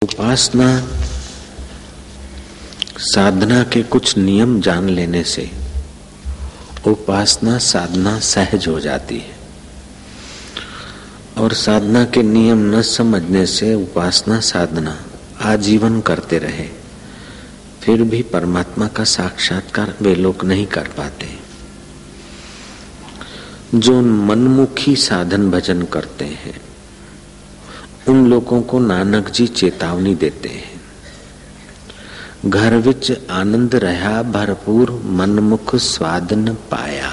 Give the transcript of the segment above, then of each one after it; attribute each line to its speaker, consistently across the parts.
Speaker 1: उपासना साधना के कुछ नियम जान लेने से उपासना साधना सहज हो जाती है और साधना के नियम न समझने से उपासना साधना आजीवन करते रहे फिर भी परमात्मा का साक्षात्कार वे लोग नहीं कर पाते। जो मनमुखी साधन भजन करते हैं उन लोगों को नानक जी चेतावनी देते हैं। घर विच आनंद रहा भरपूर मनमुख स्वाद न पाया,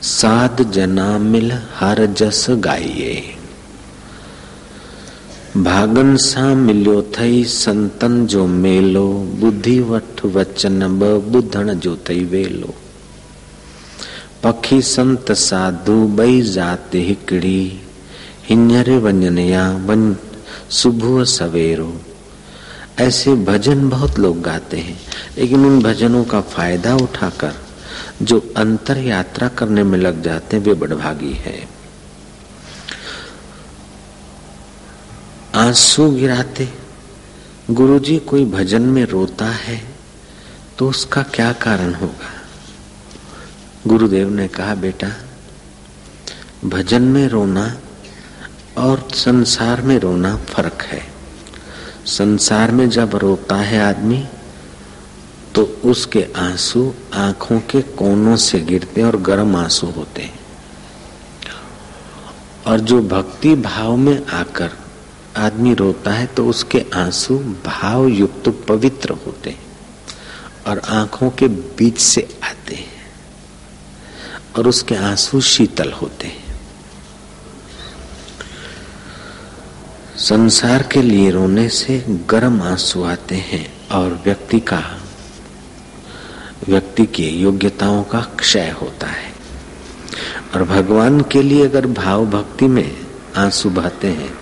Speaker 1: साध जना मिल हर जस गाइए। भागन सा मिल्यो थई संतन जो मेलो, बुद्धि वठ वचन ब बुधन जो थई वेलो। पखी संत साधु बई जाते हिकड़ी, हिन्यरे वंजनया वन सुबह सवेरो। ऐसे भजन बहुत लोग गाते हैं, लेकिन उन भजनों का फायदा उठाकर जो अंतर यात्रा करने में लग जाते हैं वे बड़भागी है। आंसू गिराते गुरुजी कोई भजन में रोता है तो उसका क्या कारण होगा? गुरुदेव ने कहा, बेटा भजन में रोना और संसार में रोना फर्क है। संसार में जब रोता है आदमी तो उसके आंसू आंखों के कोनों से गिरते और गर्म आंसू होते हैं, और जो भक्ति भाव में आकर आदमी रोता है तो उसके आंसू भाव युक्त पवित्र होते हैं और आंखों के बीच से आते हैं और उसके आंसू शीतल होते हैं। संसार के लिए रोने से गर्म आंसू आते हैं और व्यक्ति की योग्यताओं का क्षय होता है। और भगवान के लिए अगर भाव भक्ति में आंसू बहते हैं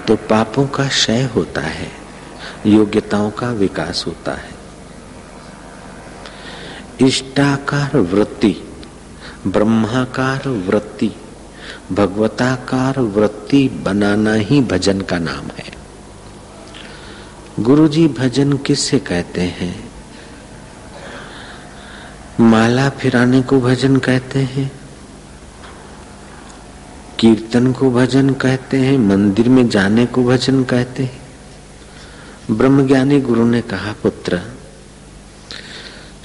Speaker 1: तो पापों का क्षय होता है, योग्यताओं का विकास होता है। इष्टाकार वृत्ति, ब्रह्माकार वृत्ति, भगवताकार वृत्ति बनाना ही भजन का नाम है। गुरुजी भजन किससे कहते हैं? माला फिराने को भजन कहते हैं, कीर्तन को भजन कहते हैं, मंदिर में जाने को भजन कहते हैं। ब्रह्मज्ञानी गुरु ने कहा, पुत्र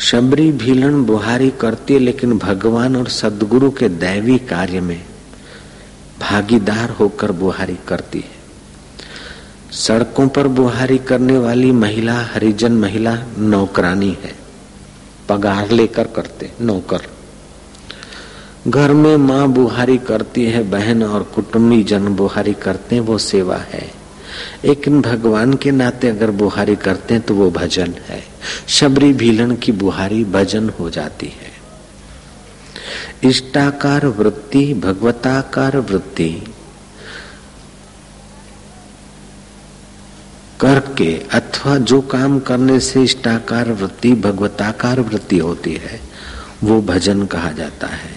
Speaker 1: शबरी भीलन बुहारी करती है, लेकिन भगवान और सद्गुरु के दैवी कार्य में भागीदार होकर बुहारी करती है। सड़कों पर बुहारी करने वाली महिला हरिजन महिला नौकरानी है, पगार लेकर करते नौकर। घर में माँ बुहारी करती है, बहन और कुटुंबी जन बुहारी करते हैं, वो सेवा है। लेकिन भगवान के नाते अगर बुहारी करते हैं तो वो भजन है। शबरी भीलन की बुहारी भजन हो जाती है। इष्टाकार वृत्ति, भगवताकार वृत्ति करके अथवा जो काम करने से इष्टाकार वृत्ति भगवताकार वृत्ति होती है वो भजन कहा जाता है।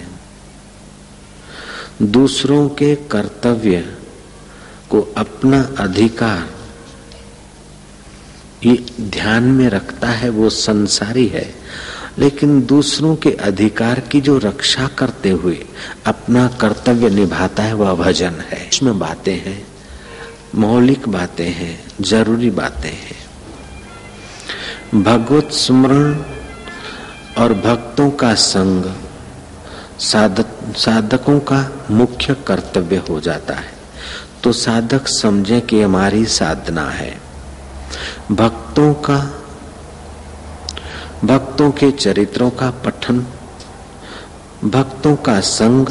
Speaker 1: दूसरों के कर्तव्य को अपना अधिकार ये ध्यान में रखता है वो संसारी है, लेकिन दूसरों के अधिकार की जो रक्षा करते हुए अपना कर्तव्य निभाता है वह भजन है। इसमें बातें हैं, मौलिक बातें हैं, जरूरी बातें हैं। भगवत स्मरण और भक्तों का संग साधकों का मुख्य कर्तव्य हो जाता है। तो साधक समझे कि हमारी साधना है। भक्तों के चरित्रों का पठन, भक्तों का संग,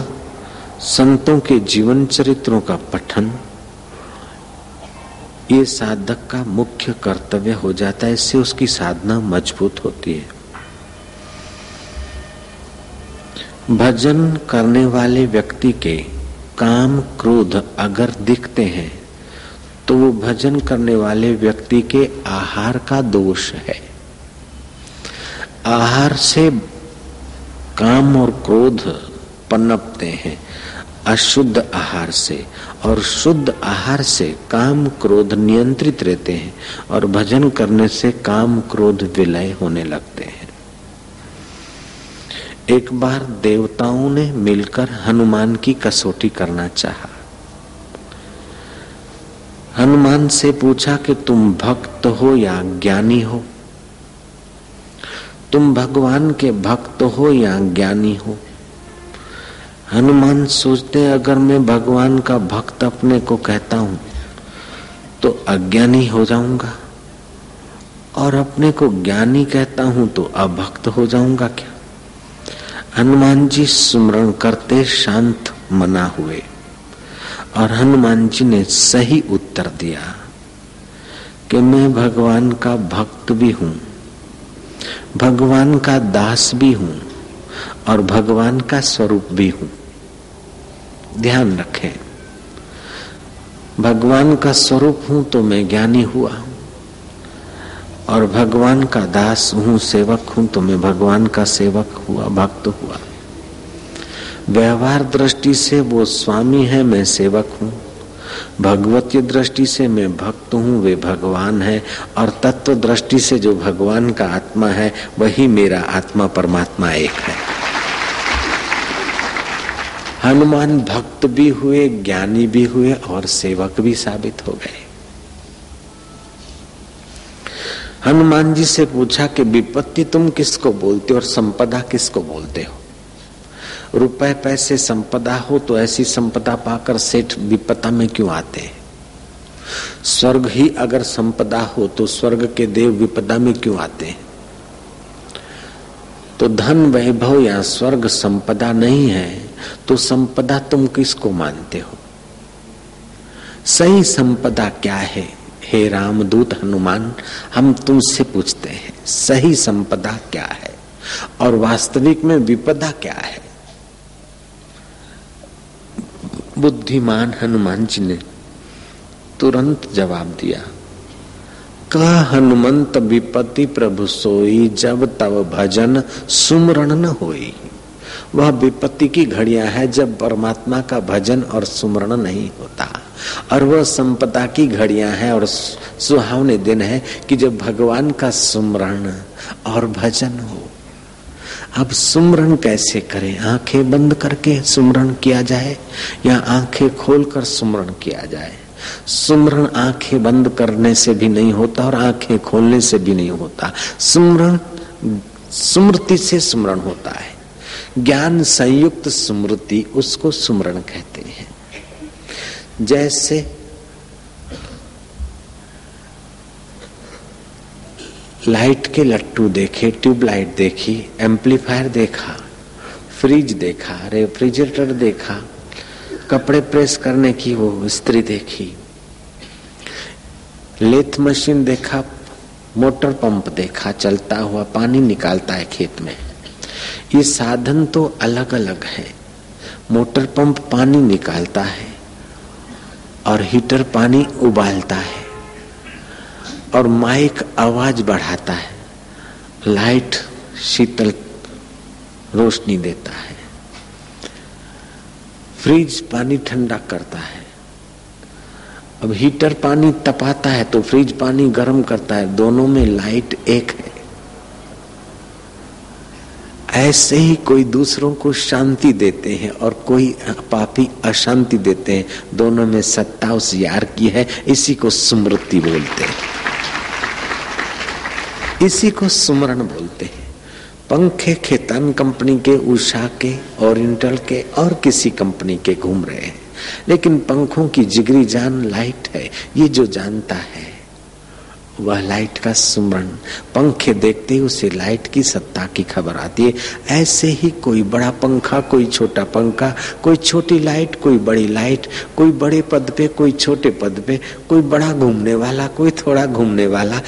Speaker 1: संतों के जीवन चरित्रों का पठन, ये साधक का मुख्य कर्तव्य हो जाता है। इससे उसकी साधना मजबूत होती है। भजन करने वाले व्यक्ति के काम क्रोध अगर दिखते हैं तो वो भजन करने वाले व्यक्ति के आहार का दोष है। आहार से काम और क्रोध पनपते हैं, अशुद्ध आहार से और शुद्ध आहार से काम क्रोध नियंत्रित रहते हैं और भजन करने से काम क्रोध विलय होने लगते हैं। एक बार देवताओं ने मिलकर हनुमान की कसौटी करना चाहा। हनुमान से पूछा कि तुम भक्त हो या ज्ञानी हो, तुम भगवान के भक्त हो या ज्ञानी हो। हनुमान सोचते अगर मैं भगवान का भक्त अपने को कहता हूं तो अज्ञानी हो जाऊंगा और अपने को ज्ञानी कहता हूं तो अभक्त हो जाऊंगा क्या। हनुमान जी सुमरण करते शांत मना हुए और हनुमान जी ने सही उत्तर दिया कि मैं भगवान का भक्त भी हूं, भगवान का दास भी हूं और भगवान का स्वरूप भी हूं। ध्यान रखें, भगवान का स्वरूप हूं तो मैं ज्ञानी हुआ और भगवान का दास हूं, सेवक हूं तो मैं भगवान का सेवक हुआ, भक्त हुआ। व्यवहार दृष्टि से वो स्वामी है, मैं सेवक हूं। भगवतीय दृष्टि से मैं भक्त हूं, वे भगवान है। और तत्व दृष्टि से जो भगवान का आत्मा है वही मेरा आत्मा परमात्मा एक है। हनुमान भक्त भी हुए, ज्ञानी भी हुए और सेवक भी साबित हो गए। हनुमान जी से पूछा कि विपत्ति तुम किसको बोलते हो और संपदा किसको बोलते हो। रुपए पैसे संपदा हो तो ऐसी संपदा पाकर सेठ विपदा में क्यों आते हैं। स्वर्ग ही अगर संपदा हो तो स्वर्ग के देव विपदा में क्यों आते हैं। तो धन वैभव या स्वर्ग संपदा नहीं है तो संपदा तुम किसको मानते हो। सही संपदा क्या है। हे रामदूत हनुमान, हम तुमसे पूछते हैं सही संपदा क्या है और वास्तविक में विपदा क्या है। बुद्धिमान हनुमान जी ने तुरंत जवाब दिया, कह हनुमंत विपत्ति प्रभु सोई, जब तब भजन सुमरण न होई। वह विपत्ति की घड़ियां है जब परमात्मा का भजन और सुमरण नहीं होता, और वह संपदा की घड़ियां हैं और सुहावने दिन है कि जब भगवान का सुमरण और भजन हो। अब सुमरण कैसे करें। आंखें बंद करके सुमरण किया जाए या आंखें खोलकर सुमरण किया जाए। सुमरण आंखें बंद करने से भी नहीं होता और आंखें खोलने से भी नहीं होता। सुमरण स्मृति से सुमरण होता है। ज्ञान संयुक्त स्मृति उसको सुमरण कहते हैं। जैसे लाइट के लट्टू देखे, ट्यूबलाइट देखी, एम्पलीफायर देखा, फ्रिज देखा, रेफ्रिजरेटर देखा, कपड़े प्रेस करने की वो स्त्री देखी, लेथ मशीन देखा, मोटर पंप देखा, चलता हुआ पानी निकालता है खेत में। ये साधन तो अलग अलग है। मोटर पंप पानी निकालता है और हीटर पानी उबालता है और माइक आवाज बढ़ाता है, लाइट शीतल रोशनी देता है, फ्रिज पानी ठंडा करता है। अब हीटर पानी तपाता है तो फ्रिज पानी गर्म करता है। दोनों में लाइट एक है। ऐसे ही कोई दूसरों को शांति देते हैं और कोई पापी अशांति देते हैं। दोनों में सत्ता उस यार की है। इसी को स्मृति बोलते हैं, इसी को सुमरण बोलते हैं। पंखे खेतान कंपनी के, उषा के, ओरिएंटल के और किसी कंपनी के घूम रहे हैं, लेकिन पंखों की जिगरी जान लाइट है। ये जो जानता है वह लाइट का सुमरण। पंखे देखते ही उसे लाइट की सत्ता की खबर आती है। ऐसे ही कोई बड़ा पंखा, कोई छोटा पंखा, कोई छोटी लाइट, कोई बड़ी लाइट, कोई बड़े पद पे, कोई छोटे पद पे, कोई बड़ा घूमने वाला, कोई थोड़ा घूमने वाला,